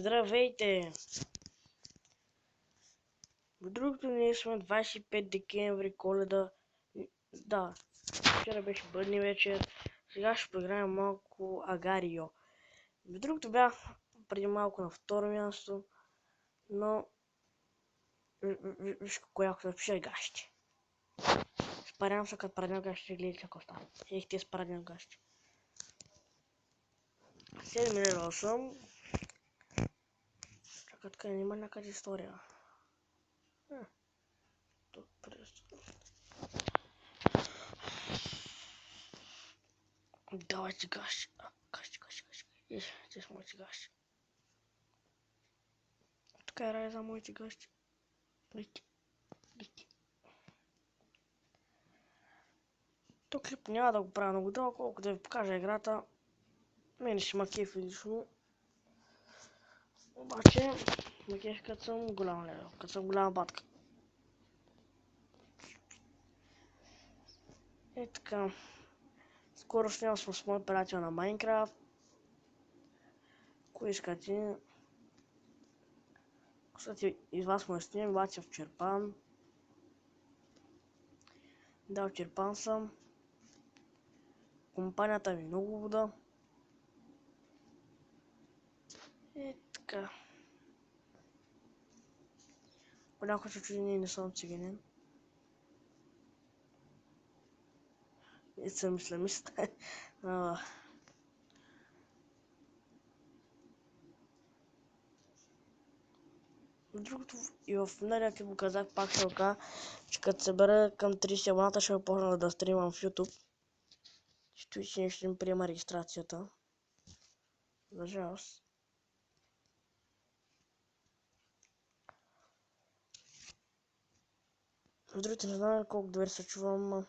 Здравейте! В другото ние сме 25 декември, Коледа. Да, вчера беше бъдни вечер. Сега ще поиграем малко Агарио. В другото бях преди малко на второ място, но виж какво яко да пише гащи. Спарям се като праднем гащи, гледай какво става. Ех ти спараднем гащи. 7 лева съм. Чакай, така няма някъде история. Давайте гащи. Гащи. Здесь моите гащи. Така е за моите гащи. Лики. То клип няма да го правя много дълго, колко да ви покажа играта. Мене ще ма кефи лично. Обаче, ма кефи като съм голям левел, като съм голяма батка. Е така. Скоро снимам с мой приятел на Майнкрафт. Кой искате? Кстати, из вас му снимам, бача в Черпан. Да, в Черпан съм. Компанията ми много вода. Е така. Понякога се чуди, не съм циганин. И съм исламист. Другото и в миналия клип го казах, пак ще го кажа, че като се бъде към 30 абоната ще започна да стримам в YouTube. Че нещо ще ми приема регистрацията. За жалост. Другите не знам колко добре се чувам.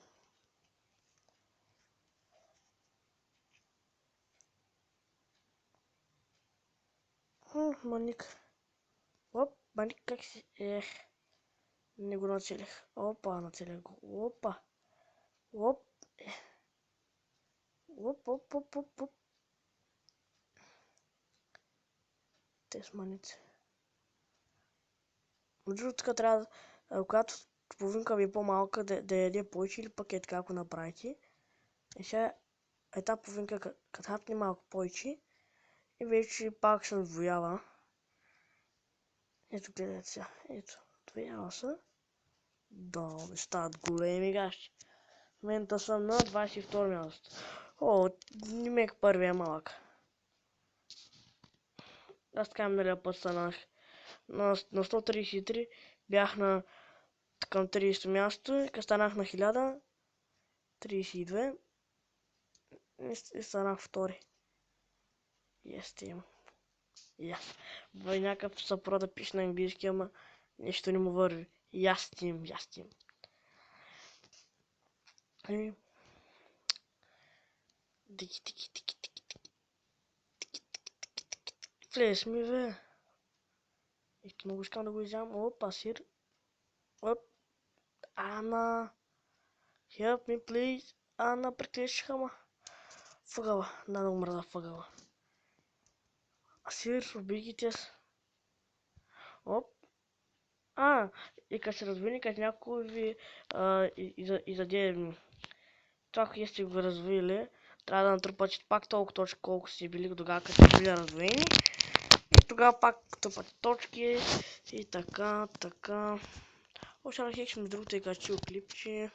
Маник. Оп, маник как си? Не го нацелих. Опа, нацелих го. Опа. Оп. Оп. Те с маници. Другото така трябва, когато половинка ви е по-малка, да яде повече или пък е така, ако направите. И сега тази половинка, като хапне малко повече, и вече пак се отвоява. Ето гледайте сега. Ето. Отвоява се. Да, стават големи гащи. В момента съм на 22 място. О, Нимек първия е малък. Аз така миналия път станах на 133, бях на към 30 място, и като станах на 1032 и станах втори. Естим. Yes. Някакъв съпро да пише на английски, ама нещо не му върви. Ястим. Тики. Влез ми, бе. Ето много искам да го изям. Опа, сир. Оп. Ана. Help me, please. Ана, приклещиха ма. Въгъла. Да умра в въгъла. Сир, убийте се. Оп. И като се развини, като някой ви изяде това, което сте го развили, трябва да натрупате пак толкова точки, колко сте били тогава, като сте били развоени. И тогава пак трупате точки и така. Още на хекш между другото е качил клипче.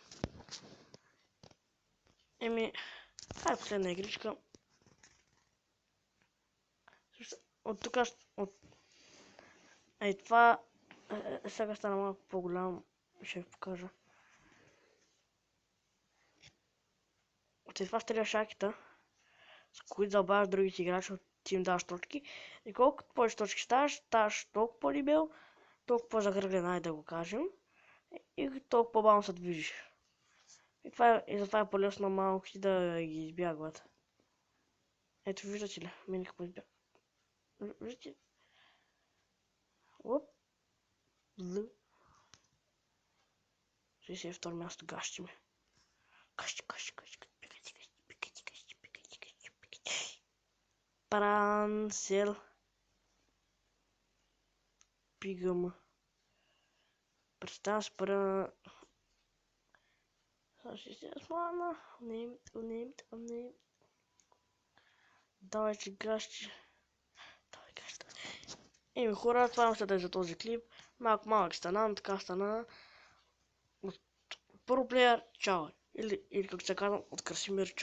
Това е последна игричка. От тук това сега стана малко по-голям. Ще ви покажа. От това стреля шакета, с които забавяш другите играчи, ти им даваш точки. И колкото повече точки ставаш толкова по-дебел, толкова по-загръглен, да го кажем. И толкова по-бавно се движиш. И затова е по-лесно малки да ги избягват. Ето, виждате ли? Мене какво избяга. Виждате? Оп. 62 място гащи ме. Гащи. Пранцел. пигам. Представям се пара. Ще се смана. Унемт. Давай, че гащи. Давай, гащи. Еми хора, това е за този клип. Малък стана, но така стана. От Pro Player, чао. Или как се казвам, от Красимир, чао.